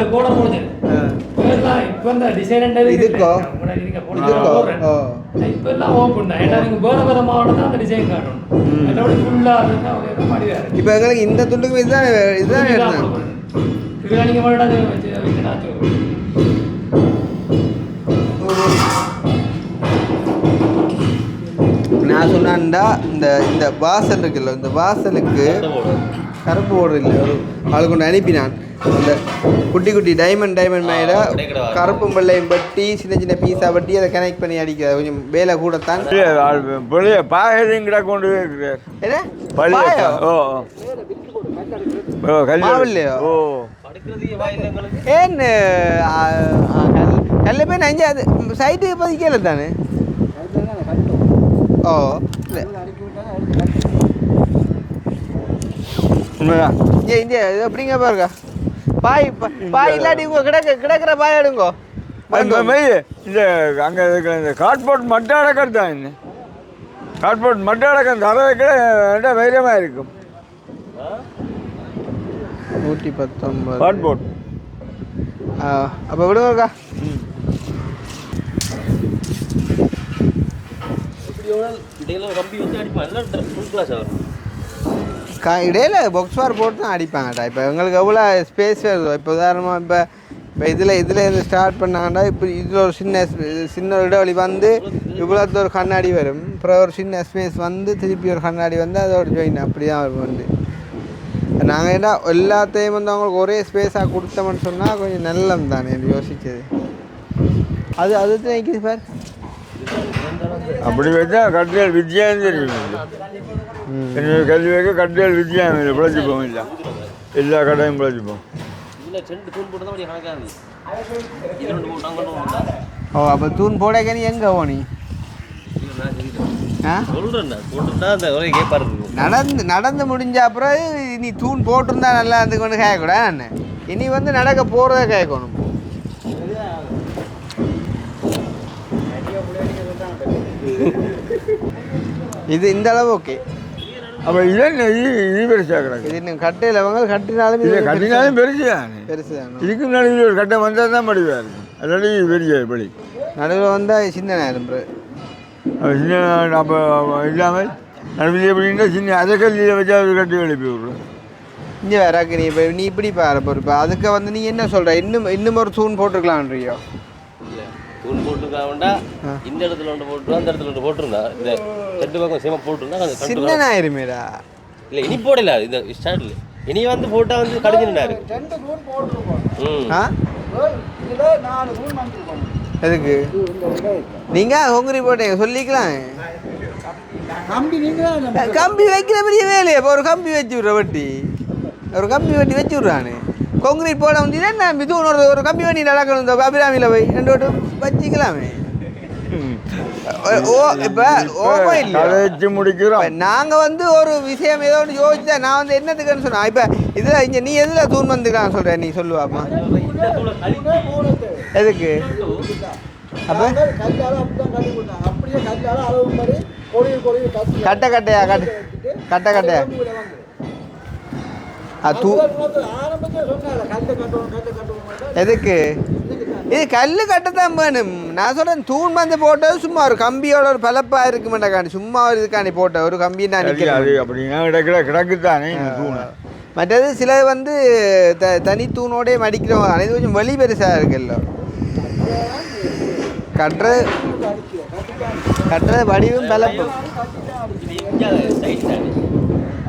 இப்போ எங்களுக்கு இந்த துண்டுக்கு இதுதான் எடுத்தேன். நான் சொன்னான்டா இந்த வாசல் இருக்குல்ல, இந்த வாசலுக்கு கருப்பு ஓடுற இல்லை, ஒரு ஆளுக்கு ஒன்று அனுப்பினான். அந்த குட்டி குட்டி டைமண்ட் மேலே கருப்பும் வெள்ளையும் பட்டி சின்ன சின்ன பீஸாக பட்டி அதை கனெக்ட் பண்ணி அடிக்கிறது கொஞ்சம் வேலை கூடத்தான். கொண்டு ஏன்னு கல்ல போய் நஞ்சா அது சைட்டு பதிக்கல தானே. ஓ இங்கே எப்படிங்க பாருங்க, பாய் இல்லாட்டி கிடக்கிற பாய் எடுங்கோ. இந்த அங்கே இருக்கிற இந்த கார்ட்போர்ட் மட்டை அடக்கிறது தான். என்ன கார்ட்போர்ட் மட்டை அடக்கிறது தரதுக்கு வைரமாக இருக்கும். 119 கார்ட்போர்ட். அப்போ விடுங்கக்கா. இடையில பாக்ஸ் வார் போட்டு தான் அடிப்பாங்கடா. இப்போ எங்களுக்கு எவ்வளோ ஸ்பேஸ் வருதோ, இப்போ உதாரணமாக இப்போ இதில் இருந்து ஸ்டார்ட் பண்ணாங்கடா. இப்போ இதில் ஒரு சின்ன ஒரு இடைவெளி வந்து இவ்வளோத்து ஒரு கண்ணாடி வரும், அப்புறம் ஒரு சின்ன ஸ்பேஸ் வந்து திருப்பி ஒரு கண்ணாடி வந்து அதோட ஜாயின் அப்படி தான் வந்து நாங்கள் என்ன எல்லாத்தையும் வந்து அவங்களுக்கு ஒரே ஸ்பேஸாக கொடுத்தோம்னு சொன்னால் கொஞ்சம் நல்லம் தானே யோசிச்சது. அது அதுதான் நிற்கிது சார். அப்படி வச்சா கட்டியல் வித்தியாசம் தெரியும். கல்வி வைக்க கட்டியல் வித்தியாசம் இல்லை, பிழைச்சிப்போம். இல்லை எல்லா கடையும் பிழைச்சிப்போம். ஓ அப்போ தூண் போடக்க நீ எங்கே போனி? நடந்து முடிஞ்ச அப்புறம் நீ தூண் போட்டிருந்தா நல்லா இருந்து கொண்டு கேட்கக்கூடாது. நான் இனி வந்து நடக்க போகிறத கேட்கணும். இது இந்த அளவு ஓகே. அப்போ இது பெருசாக கிடக்கு. இது இன்னும் கட்டையில் அவங்க கட்டினாலும் இல்லை கட்டினாலும் பெருசு தான். பெருசு தான். இதுக்கு முன்னாடி ஒரு கட்டை வந்தால் தான் படிவாக இருக்கும். அல்லாடி பெரிய படி நடுவில் வந்தால் சின்ன நேரம் சின்ன. அப்போ இல்லாமல் நடுவில் எப்படின்னா சின்ன அதை கல்லியில் வச்சா ஒரு கட்டி எழுப்பி விட்றோம். இங்கே வேறாக்கு நீ இப்படி பாரு பொறுப்பா. அதுக்கு வந்து நீ என்ன சொல்கிற? இன்னும் ஒரு தூண் போட்டுருக்கலான்றியோ? தூண் போட்டுருக்காண்டா இந்த இடத்துல ஒன்று போட்டுருவா, அந்த இடத்துல ஒன்று போட்டுருந்தா இந்த ரெண்டு பக்கம் சேமா போட்டுருந்தா சின்ன ஆயிருமேடா. இல்லை இனி போடல இந்த ஸ்டார்ட்ல. இனி வந்து போட்டா வந்து கடிஞ்சிருந்தாரு. எதுக்கு நீங்கள் ஹொங்கரி போட்டீங்க சொல்லிக்கலாம். கம்பி வைக்கிற பெரிய வேலையை இப்போ ஒரு கம்பி வச்சு விட்ற வட்டி, ஒரு கம்பி வட்டி வச்சு விட்றானு. கொங்கிரீட் போட முடியுதுன்னா நான் இது ஒரு கம்பி வண்டி நடக்கணும். இந்த அபிராமியில் போய் 2 ஓட்டு வச்சுக்கலாமே. ஓ இப்போ ஓமோ இல்லை முடிக்கிறோம். நாங்கள் வந்து ஒரு விஷயம் ஏதோ ஒன்று யோசிச்சா நான் வந்து என்னத்துக்குன்னு சொன்னேன். இப்போ இதில் இங்கே நீ எதில் தூண் வந்துக்கலாம் சொல்கிறேன், நீ சொல்லுவாம்மா எதுக்கு? அப்போ கட்டையா கட்டையா எதுக்கு? இது கல் கட்டத்தான் வேணும். நான் சொல்கிறேன் தூண் வந்து போட்டது சும்மா ஒரு கம்பியோட ஒரு பலப்பாக இருக்கு மாட்டேக்காண்டி சும்மா ஒரு இதுக்காண்டி போட்ட ஒரு கம்பி தான் கிடக்குதானே. மற்றது சில வந்து தனி தூணோடே மடிக்கிறவங்க இது கொஞ்சம் வலி பெருசாக இருக்குல்ல. கட்டுறது வடிவும் பலப்பும்.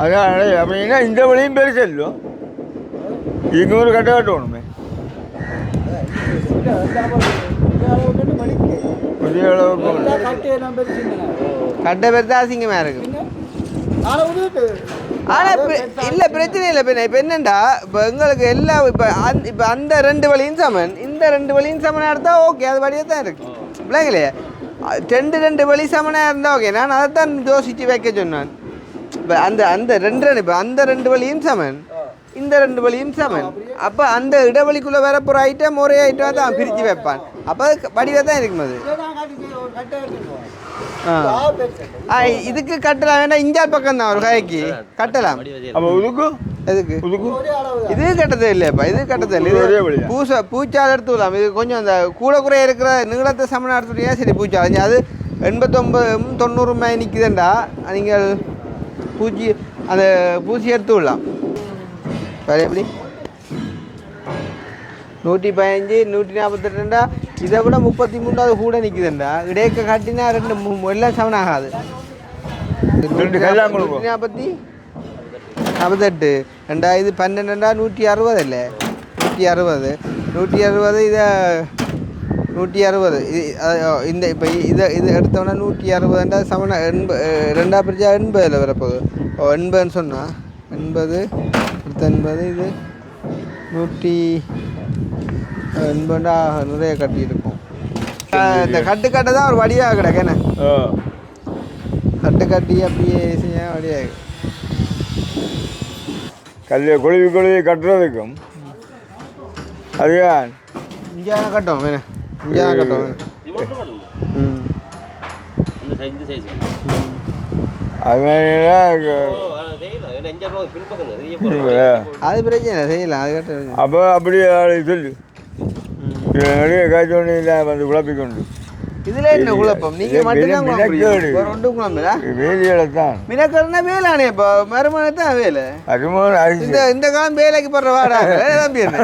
அதான் அப்படின்னா இந்த வழியும் பெருசு இல்லை. இங்கே ஒரு கட்டை கட்டணுமே. கட்டை பெருசா அசிங்கமாக இருக்கு. ஆனால் இல்லை பிரச்சனை இல்லை. இப்போ என்னண்டா இப்போ எங்களுக்கு எல்லாம் இப்போ அந்த 2 வழியும் சமன், இந்த 2 வழியும் சமனாக இருந்தால் ஓகே, அது வழியாக தான் இருக்கு பிள்ளைங்களே. 2 வழி சமனாக இருந்தால் ஓகே. நான் அதை தான் யோசித்து வைக்க சொன்னேன். இப்போ அந்த 2 வழியும் சமன், இந்த 2 வழியும் சமன். அப்போ அந்த இடைவெளிக்குள்ளே வர போகிற ஐட்டம் ஒரே ஐட்டம் தான் பிரித்து வைப்பான். அப்போ வடிவாக தான் இருக்கும் அது. இதுக்கு கட்டலாம் வேண்டாம். இஞ்சால் பக்கம் தான் ஒரு கைக்கு கட்டலாம். எதுக்கு இது கட்டதே இல்லையாப்பா? இது கட்டதே இல்லை. பூச்சால் எடுத்து விடலாம். இது கொஞ்சம் அந்த கூட குறைய இருக்கிற நீளத்தை சமணம் எடுத்துட்டீங்க சரி. பூச்சால் அது 89-90 நிற்குதுண்டா. நீங்கள் அந்த பூச்சி எடுத்து விடலாம். சரி எப்படி 115 142 இதை விட 33 கூட நிற்குதுண்டா. இடையக்க காட்டினா 2 எல்லாம் சமன் ஆகாது. 148 இது 12 160 இல்லை 160 இதை 160 இந்த இப்போ இது எடுத்தோம்னா 160 சமனா 2 பிரிச்சா 80 வரப்போகுது. 80ன்னு சொன்னால் 80 இது 180 நிறைய கட்டி இருக்கும். இந்த கட்டு தான் ஒரு வடியாக கிடக்கு. என்ன கட்டி அப்படியே செய்ய வடியாக கொழுவி கட்டுறதுக்கும் அதுதான் இங்கே கட்டும் வேணும். இங்கே கட்டும் வேணும். அது பிரச்சனை செய்யலாம். அது கட்ட அப்போ அப்படியே சொல்லு நிறைய காய்ச்சல் வந்து குழப்பிக்கொண்டு இதுல என்ன குழப்பம்? நீங்க மட்டும்தான் வேலையில தான் மினக்கறனா வேலானே. இப்போ மருமனை தான் வேலை. இந்த காலம் வேலைக்கு போடுற வாடாங்க தம்பி என்ன.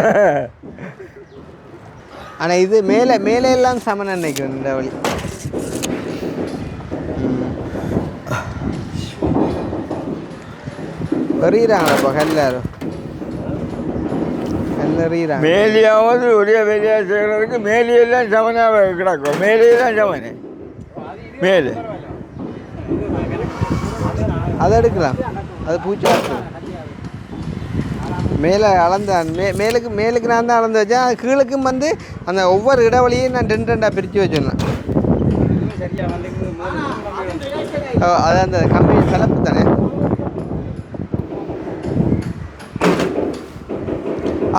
ஆனால் இது மேலே எல்லாம் சமன் நினைக்கிறேன். இந்த வழி வருகிறாங்களாப்பா எல்லாரும். கல்லறிகிறாங்க. மேலியாவது ஒரே வேலையாக செய்கிறதுக்கு மேலியெல்லாம் சமனாக கிடக்கும். மேலேதான் சமனே மேலே அதை எடுக்கலாம். அது பூச்சி மேலே அளந்தான். மேலுக்கு நான் தான் அளந்து வச்சேன். அது கீழுக்கும் வந்து அந்த ஒவ்வொரு இடைவெளியும் நான் 2 பிரித்து வச்சிருந்தேன். அது அந்த கம்பி கலப்பு தானே.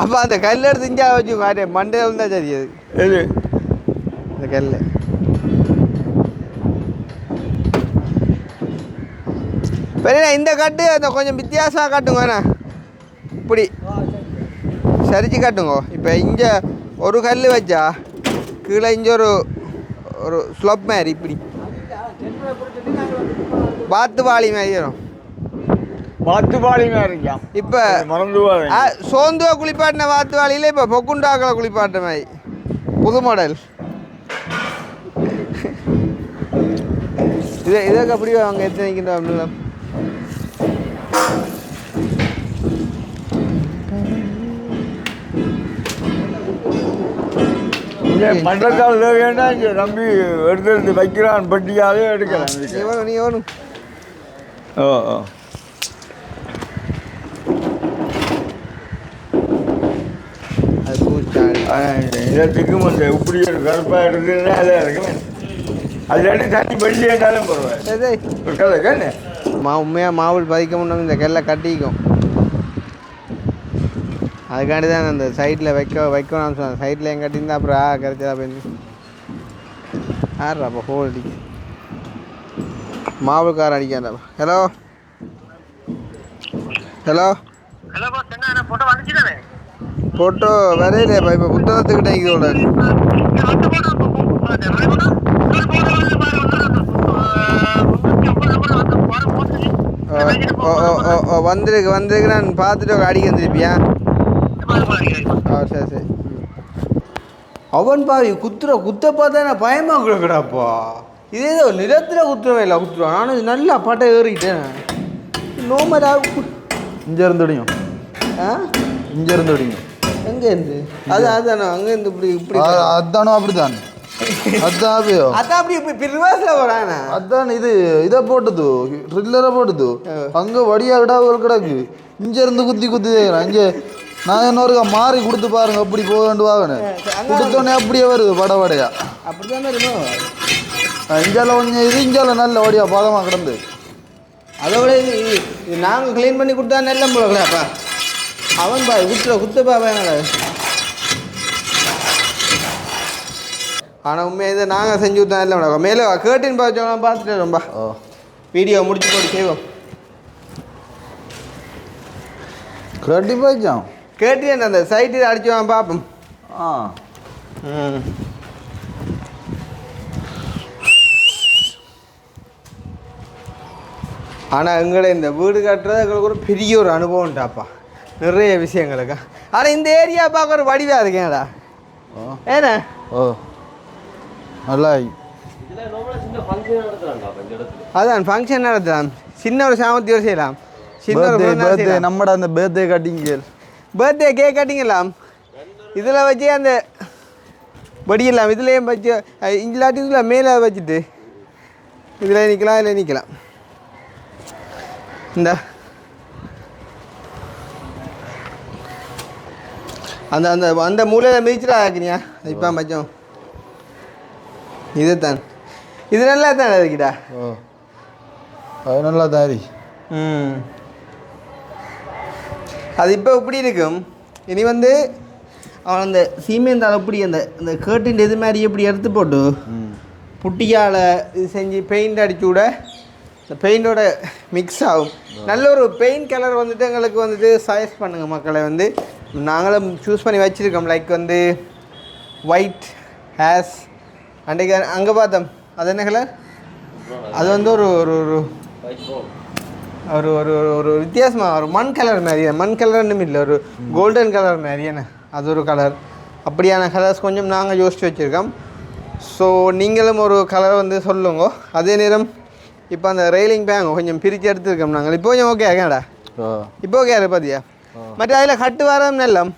அப்போ அந்த கல் எடுத்து இங்கே வச்சு காட்டு மண்டையில் தான் சரி. அது எது இந்த கல் பெரிய இந்த கட்டு அந்த கொஞ்சம் வித்தியாசமாக காட்டுங்க வேணா. இப்படி சரிச்சு காட்டுங்க. இப்போ இங்கே ஒரு கல் வச்சா கீழே இங்கே ஒரு ஸ்லோப் மாதிரி இப்படி வாத்து வாளி மாதிரி வரும். வாத்து பாலிங்க இருக்கான். இப்போ சோந்துவா குளிப்பாட்டின வாத்து வாளியில் இப்போ பொக்குண்டாக்களை குளிப்பாட்ட மாதிரி புது மாடல். இதற்கு அப்படி அவங்க எத்தனைக்கின்ற மண்டத்தால் வேண்டாம். இங்கே நம்பி எடுத்து வைக்கிறான் பட்டியாலே எடுக்கலாம். நீ வேணும். ஓ ஓ அது பூச்சாடி இதற்கும் அந்த இப்படி ஒரு கருப்பாக எடுத்துன்னா அதான் இருக்குமே. அது எடுத்து தண்ணி வெள்ளி என்றாலும் பரவாயில்ல. உண்மையாக மாவுள் பதிக்க முடியும். இந்த கல்லை கட்டிக்கும். அதுக்காண்டி தான் அந்த சைடில் வைக்கணும்னு சொன்னேன். சைடில் என் கட்டியிருந்தா அப்புறம் கரைச்சதா போயிருந்து ஆடுறாப்பா ஹோல் அடிக்க மாவுக்கார அடிக்காண்டாப்பா. ஹலோ ஹலோ ஃபோட்டோ வரையிலேப்பா. இப்போ புத்தகத்துக்கிட்ட இதோட வந்திருக்கு நான் பார்த்துட்டு அடிக்க வந்துருப்பியா? சரி சரி. அவன் பாவி குத்த பார்த்தா நான் பயமாக கிடக்குறாப்பா. இதே நிலத்தில் குத்துறவே இல்லை குத்துருவான். நானும் நல்லா பாட்டை ஏறிக்கிட்டேன். நோமராக இங்கேருந்து அடியும். இங்கேருந்து அடியும். எங்கேருந்து? அதானோ அங்கேருந்து இப்படி அதானோ அப்படித்தான். அதான் அப்படி இப்போ ரிவர்ஸில் வரானே. அதான் இதை போட்டது ட்ரில்லரை போட்டது. அங்கே வடியாக கிடாவுகள் கிடக்கு. இங்கேருந்து குத்தி இங்கே நான் இன்னொருக்கா மாறி கொடுத்து பாருங்க. அப்படி போக வேண்டுவாங்கன்னு கொடுத்தோடனே அப்படியே வருது வடையா. அப்படி தானே இருக்கும். இஞ்சால கொஞ்சம் இஞ்சால நல்ல வடியா பாதமாக கிடந்து. அதோட இது நாங்கள் க்ளீன் பண்ணி கொடுத்தா நல்ல போலப்பா. அவன் குத்தப்பா வேணாம். ஆனால் உண்மையாக இதை நாங்கள் செஞ்சு கொடுத்தா இல்லை மேடம். மேலே கேட்டின்னு பார்த்தோம் பார்த்துட்டு ரொம்ப வீடியோ முடிச்சு போட்டு செய்வோம். கண்டிப்பாக கேட்டேன் அந்த சைட்டில் அடிச்சு வாங்க பார்ப்போம். ஆனால் எங்களை இந்த வீடு கட்டுறது எங்களுக்கு ஒரு பெரிய ஒரு அனுபவம்டாப்பா. நிறைய விஷயங்களுக்கா. ஆனால் இந்த ஏரியா பார்க்க ஒரு வடிவாக இருக்கேங்கடா. ஏண்ணா நல்லா அதான் ஃபங்க்ஷன் நடத்தலாம். சின்ன ஒரு சாமத்தியோடு செய்யலாம். சின்ன நம்மட அந்த பர்த்டே கட்டிங் பர்த்டே கேக் கட்டிங்கலாம். இதில் வச்சு அந்த வடியலாம். இதுலேயும் வச்சு இல்லாட்டி இதில் மேலே வச்சுட்டு இதில் நிற்கலாம். இதில் நிற்கலாம். இந்த அந்த அந்த அந்த மூலையில் மிதிச்சுடா ஆக்கினியா இப்போ மச்சம். இதுதான் இது நல்லா தான் இருக்குடா. அது நல்லா தாரி. அது இப்போ இப்படி இருக்கும். இனி வந்து அவன் அந்த சீமெந்தால் எப்படி அந்த அந்த கேர்டின் இது மாதிரி எப்படி எடுத்து போட்டு புட்டியால் இது செஞ்சு பெயிண்ட் அடிச்சு விட இந்த பெயிண்டோட மிக்ஸ் ஆகும். நல்ல ஒரு பெயிண்ட் கலர் வந்துட்டு எங்களுக்கு வந்துட்டு சஜஸ்ட் பண்ணுங்கள் மக்களை. வந்து நாங்களும் சூஸ் பண்ணி வச்சுருக்கோம். லைக் வந்து ஒயிட் ஹேஸ் அன்றைக்கு அங்கே பார்த்தோம். அது என்ன கலர்? அது வந்து ஒரு ஒரு ஒரு ஒரு ஒரு வித்தியாசமாக ஒரு மண் கலர் மாதிரியே. மண் கலர்னு இல்லை, ஒரு கோல்டன் கலர் மாதிரியான அது ஒரு கலர். அப்படியான கலர்ஸ் கொஞ்சம் நாங்கள் யோசித்து வச்சுருக்கோம். ஸோ நீங்களும் ஒரு கலர் வந்து சொல்லுங்க. அதே நேரம் இப்போ அந்த ரெயிலிங் பேங்க் கொஞ்சம் பிரித்து எடுத்துருக்கோம் நாங்கள். இப்போ கொஞ்சம் ஓகே ஆகேடா. இப்போ ஓகே பார்த்தியா? மற்ற அதில் கட்டு வரம் எல்லாம்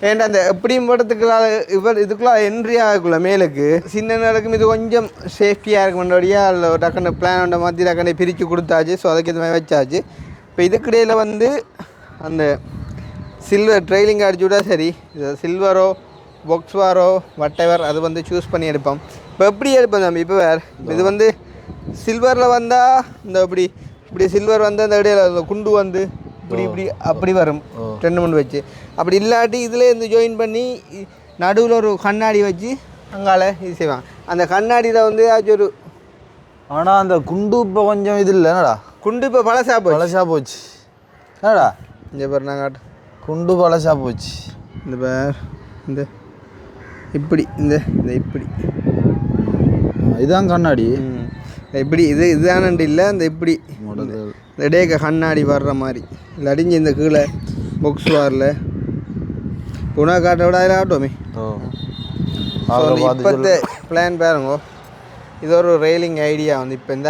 ஏன்டா அந்த எப்படியும் போட்டதுக்குள்ள இதுக்குள்ள என்ட்ரி ஆகக்குள்ள மேலுக்கு சின்ன நடக்கும் இது கொஞ்சம் சேஃப்டியாக இருக்கும்ன்றபடியா அதில் டக்குன்னு பிளான் மாற்றி டக்குன்னு பிரித்து கொடுத்தாச்சு. ஸோ அதுக்கு இது மாதிரி வச்சாச்சு. இப்போ இதுக்கிடையில் வந்து அந்த சில்வர் ட்ரெயிலிங் அடிச்சு விட்டா சரி, இது சில்வரோ பொக்ஸ்வாரோ வட்டவர் அது வந்து சூஸ் பண்ணி எடுப்போம். இப்போ எப்படி எடுப்போம் தம்பி? இப்போ வேறு இது வந்து சில்வரில் வந்தால் இந்த இப்படி சில்வர் வந்து அந்த இடையில குண்டு வந்து இப்படி அப்படி வரும் 2 3 வச்சு. அப்படி இல்லாட்டி இதில் இருந்து ஜாயின் பண்ணி நடுவில் ஒரு கண்ணாடி வச்சு அங்கால இது செய்வான். அந்த கண்ணாடியில் வந்து ஏதாச்சும் ஒரு ஆனால் அந்த குண்டு இப்போ கொஞ்சம் இது இல்லை என்னடா? குண்டு இப்போ பழசா போச்சு என்னடா? இங்கே பாரு நாங்கள் குண்டு பழசா போச்சு. இந்த பேர் இந்த இப்படி இந்த இப்படி இதான் கண்ணாடி இப்படி இதுதானண்டு இல்லை அந்த இப்படி இந்த இடையே கண்ணாடி வர்ற மாதிரி இல்லை அடிஞ்சு இந்த கீழே பொக்ஸ் வாரில் உணவு காட்ட விட அதில் ஆட்டோமே. இப்போத்த பிளான் பாருங்க, இது ஒரு ரெயிலிங் ஐடியா வந்து இப்போ இந்த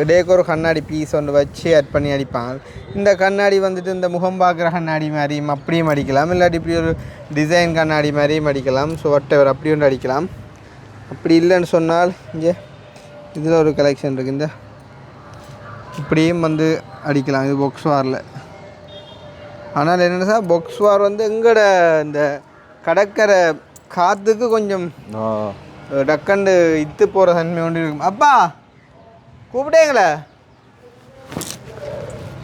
இடையக்கு ஒரு கண்ணாடி பீஸ் ஒன்று வச்சு ஆட் பண்ணி அடிப்பாங்க. இந்த கண்ணாடி வந்துட்டு இந்த முகம் பார்க்குற கண்ணாடி மாதிரியும் அப்படியும் அடிக்கலாம், இல்லாட்டி இப்படி ஒரு டிசைன் கண்ணாடி மாதிரியும் அடிக்கலாம். ஸோ வட்டவர் அப்படி ஒன்று அடிக்கலாம். அப்படி இல்லைன்னு சொன்னால் இங்கே இதில் ஒரு கலெக்ஷன் இருக்குது, இந்த இப்படியும் வந்து அடிக்கலாம். இது பொக்ஸ் வாரில். ஆனால் என்னென்னா சார் பொக்ஸ் வார் வந்து எங்களோட இந்த கடற்கரை காற்றுக்கு கொஞ்சம் டக்கண்டு இத்து போகிற தன்மை ஒன்று இருக்கும். அப்பா கூப்பிட்டேங்களே.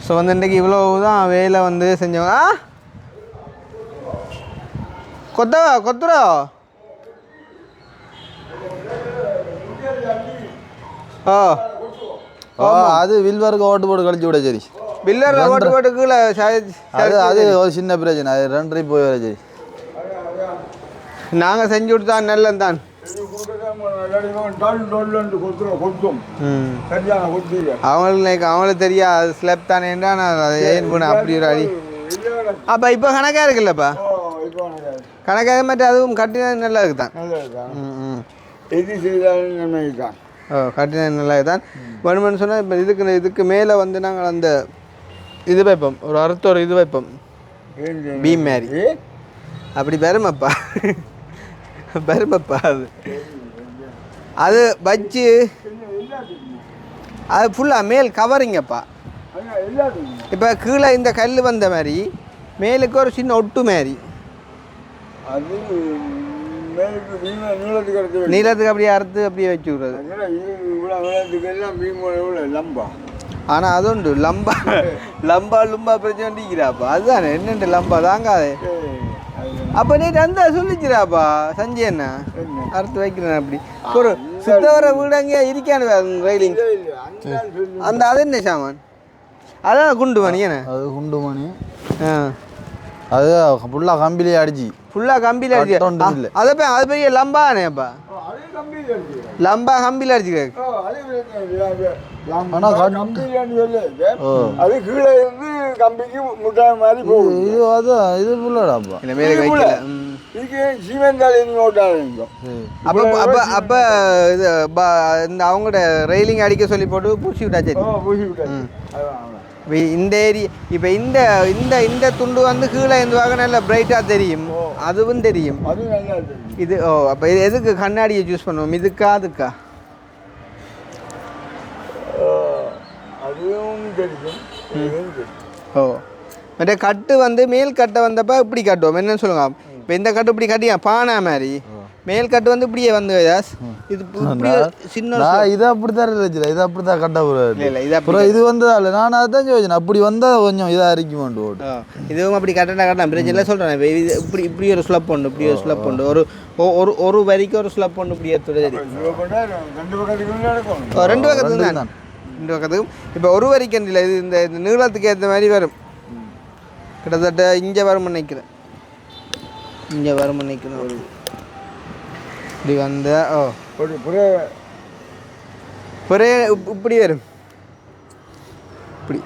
ஸோ வந்து இன்றைக்கி இவ்வளோ தான் வேலை வந்து செஞ்சவங்க. கொத்துரோ அது வில்வருக்கு ஓட்டு போட்டு கழிச்சு விட. சரி வில்லர் ஓட்டு போட்டுக்குள்ள அது ஒரு சின்ன பிரச்சனை, அது 2 போய் வர. சரி நாங்கள் செஞ்சு கொடுத்தா நல்லது தான். அவங்களுக்கு தெரியா அது ஸ்லெப் தானேன்றா நான் அதை ஏன் பண்ண அப்படி ஒரு அடி. அப்போ இப்போ கணக்காக இருக்குல்லப்பா, கணக்காக மாட்டி அதுவும் கட்டினா நல்லா இருக்குதான். கட்டினா நல்லா தான் வேணுமென்னு சொன்னால். இப்போ இதுக்கு மேலே வந்து நாங்கள் அந்த இது வைப்போம், ஒரு அறுத்தோர் இது வைப்போம், பீம் மாரி. அப்படி பெருமைப்பா அது வச்சு அது ஃபுல்லாக மேல் கவரிங்கப்பா. இப்போ கீழே இந்த கல் வந்த மாதிரி மேலுக்கு ஒரு சின்ன ஒட்டு மாதிரி நீளத்துக்கு அப்படியே அறுத்து அப்படியே வச்சு விடுறது. ஆனால் அது உண்டு லம்பா பிரச்சனை பண்ணிக்கிறாப்பா. அதுதானே என்னென்ன லம்பா தாங்காதே. அப்போ நீ அந்த சொல்லிச்சிடாப்பா சஞ்சய் என்ன அறுத்து வைக்கிறேன். அப்படி ஒரு சுத்தவர வீடு அங்கேயா இருக்கானு ரயிலிங் அந்த அது என்ன சாமான்? அதான் குண்டு மணி என்ன? அது குண்டு மணி. அது ஃபுல்லாக கம்பிலே அடிச்சு அதை போய் அது பெரிய லம்பானேப்பா. லம்பா கம்பியில் அடிச்சு அது கீழே இருந்து கம்பிக்கு முட்டாய் மாதிரி போகும். இது அதான் இது ஃபுல்லாடாப்பா அப்போ இது இந்த அவங்களோட ரெயிலிங் அடிக்க சொல்லி போட்டு பூசி விட்டாச்சு. இந்த ஏரியா இப்போ இந்த இந்த இந்த துண்டு வந்து கீழே இருந்துவாங்க நல்லா பிரைட்டாக தெரியும், அதுவும் தெரியும். இது அப்போ இது எதுக்கு கண்ணாடியை சூஸ் பண்ணுவோம்? இதுக்கா அதுக்கா? மற்ற கட்டு வந்து மேல் கட்டை வந்தப்போ இப்படி கட்டுவோம். என்னன்னு சொல்லுங்க, இப்போ இந்த கட்டு இப்படி கட்டியா பானா மாதிரி, மேல் கட்டு வந்து இப்படியே வந்து இது சின்ன இது அப்படித்தான் இருந்துச்சு. இது அப்படித்தான் கட்ட இல்லை இது வந்ததால நான் அதான் யோசிச்சேன். அப்படி வந்தால் கொஞ்சம் இதாக இருக்குமாண்டு இதுவும் அப்படி கட்டலாம் பிரச்சனை சொல்கிறேன். இது இப்படி இப்படி ஒரு ஸ்லப் உண்டு, இப்படி ஒரு ஸ்லப் உண்டு, ஒரு வரிக்கு ஒரு ஸ்லப் உண்டு. இப்படி எடுத்துறது 2 பக்கத்துக்கு தான் 2 பக்கத்துக்கும். இப்போ ஒரு வரிக்கு இல்லை, இது இந்த நீளத்துக்கு ஏற்ற மாதிரி வரும். கிட்டத்தட்ட இங்கே வரும் நினைக்கிறேன், இங்கே வரும் நினைக்கிறேன். இப்படி வந்த இப்படி வரும் இப்படி.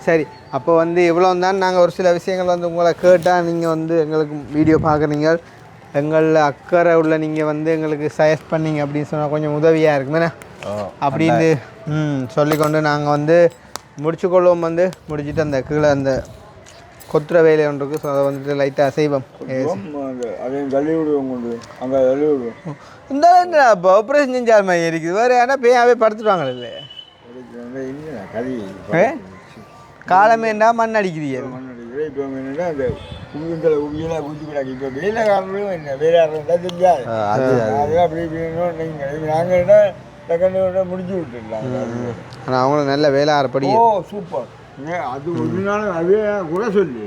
சரி, அப்போ வந்து இவ்வளோ தான். நாங்கள் ஒரு சில விஷயங்கள் வந்து உங்களை கேட்டால் நீங்கள் வந்து எங்களுக்கு வீடியோ பார்க்குறீங்க, எங்களில் அக்கறை உள்ள நீங்கள் வந்து எங்களுக்கு சஜஸ்ட் பண்ணிங்க அப்படின்னு சொன்னால் கொஞ்சம் உதவியாக இருக்குமே அப்படின்னு சொல்லிக்கொண்டு நாங்கள் வந்து முடிச்சுக்கொள்வோம். வந்து முடிச்சுட்டு அந்த கீழே அந்த கொத்துற வேலை ஒன்று இருக்குது. ஸோ அதை வந்துட்டு லைட்டாக செய்வோம். அதையும் தள்ளி விடுவோம் கொண்டு அங்கே தள்ளி விடுவோம். இந்த இப்போ ஆப்ரேஷன் செஞ்சால் மாதிரி இருக்குது வேறு ஆனால் பேயாவே படுத்துடுவாங்களே இல்லை கறி காலமேண்டா மண் அடிக்கிறீங்க. இப்போ என்னன்னா அந்த கும்பிங்களை உண்மையெல்லாம் குடிச்சு விடாது. இப்போ வேலைக்காரர்களும் என்ன வேலைக்காரர்கள் தான் தெரியாது. அதெல்லாம் அப்படி இப்படின்னு நீங்கள் நாங்கள் செகண்ட் முடிச்சு விட்டுடலாம். ஆனால் அவங்களும் நல்ல வேலை ஆறப்படி. ஓ சூப்பர். அது ஒரு நாள் அதே கூட சொல்லி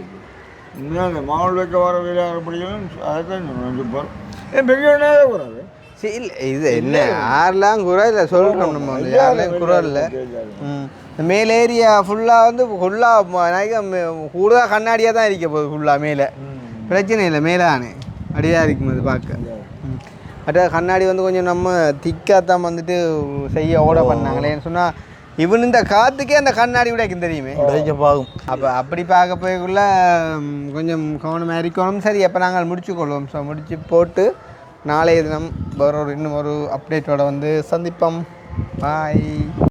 இன்னும் அந்த மாவட்ட வைக்க வர வேலை ஆறப்படியும் அதைத்தான் சூப்பர். ஏன் பெரியவனே கூடாது. சரி இல்லை இது என்ன யாரெல்லாம் குறை இல்லை சொல்கிறோம் நம்ம வந்து யாரெல்லாம் குறை இல்லை. இந்த மேல் ஏரியா ஃபுல்லாக வந்து ஃபுல்லாக கூடுதலாக கண்ணாடியாக தான் இருக்க போகுது ஃபுல்லாக மேலே. பிரச்சனை இல்லை மேலானே அப்படியாக இருக்கும் அது பார்க்க. மற்ற கண்ணாடி வந்து கொஞ்சம் நம்ம திக்காக தான் வந்துட்டு செய்ய ஓட பண்ணாங்களேன்னு சொன்னால் இவன் இந்த காற்றுக்கே அந்த கண்ணாடி உடைக்கும் தெரியுமே பாகும். அப்போ அப்படி பார்க்க போய்க்குள்ள கொஞ்சம் கவனமாக இருக்கணும். சரி அப்போ நாங்கள் முடிச்சுக்கொள்வோம். ஸோ முடிச்சு போட்டு நாளைய தினம் இன்னும் ஒரு அப்டேட்டோட வந்து சந்திப்போம். பாய்.